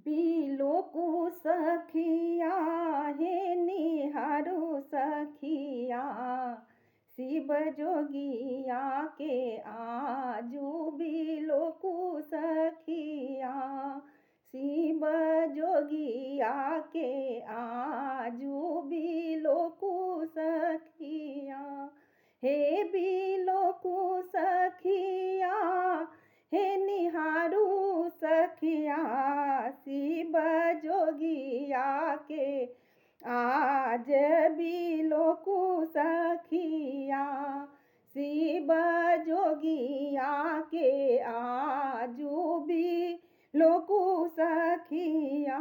बिलोकु सखिया हे निहारू सखिया, शिव जोगिया के आजू बिलोकु सखिया, शिव जोगिया के आजू बिलोकु सखिया। हे बिलोकु सखिया हे निहारू सखिया, शिव जोगिया के आज बिलोकु सखिया, शिव जोगिया के आजू बिलोकु सखिया।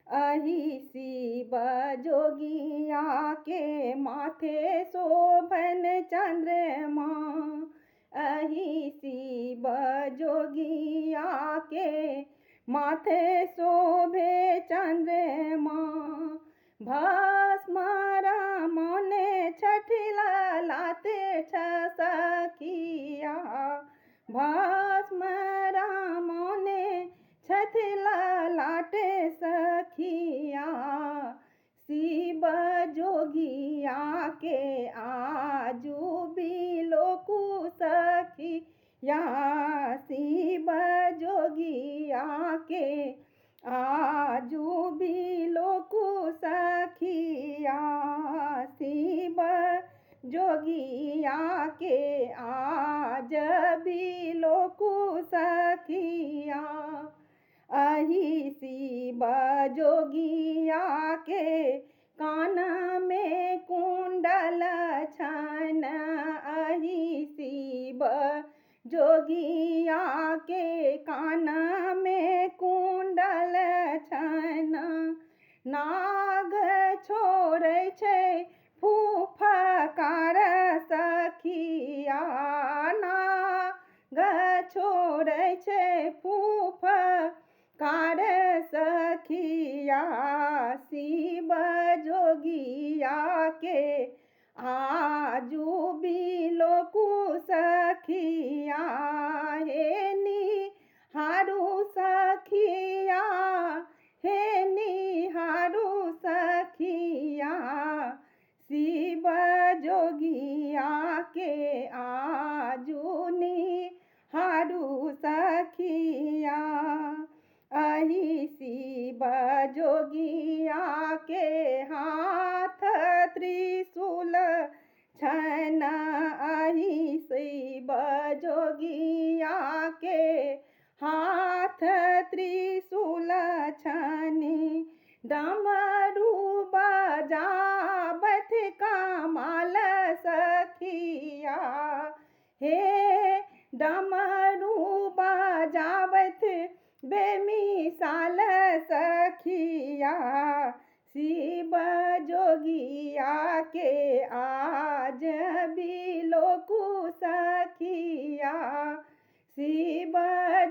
अहि शिव जोगिया के माथे शोभन चंद्रमा, अहि शिव जोगिया के माथे शोभे चंद्रमा, भस्म रामने छठिला लाते छ सखिया, भस्म रामने छठिला लाटे सखिया, शिव जोगिया के आजू बिलोकु सखिया, शिव जोगिया के आजू बिलोकु सखिया, शिव जोगिया के आज बिलोकु सखिया। अहि शिव जोगिया के कान में कुंडल छन, अहि शिव जोगिया के कान में कुंडल छन, नाग छोड़ै छै फुफकार सखिया, नाग छोड़ै छै फुफकार सखिया, शिव जोगिया के आजू बिलोकु सखिया, हे निहारू सखिया, हे निहारू सखिया, शिव जोगिया के आजू निहारू सखिया। अहि शिव जोगिया के हाथ त्रिशूल छन, अहि शिव जोगिया के हाथ त्रिशूल छनि, डमरू बजाबत कमाल सखिया, हे डमरू बजाबत बेमिसाल सखिया, शिव जोगिया के आज बिलोकु सखिया, शिव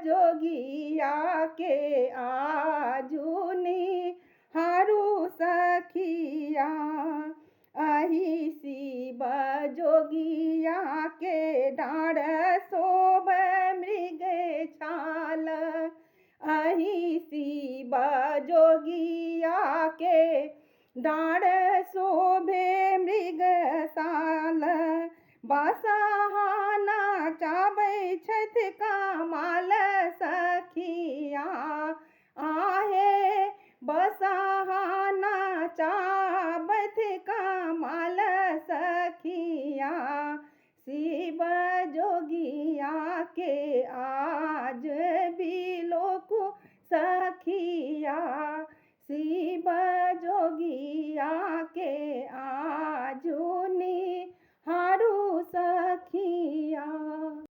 जोगिया के आजू निहारू सखिया। अहि शिव जोगिया के डाँड़ शोभे मृग छाल, अहि शिव जोगिया के डाँड़ शोभे मृग साल, बसहा नाचाबै छथि कमाल सखिया,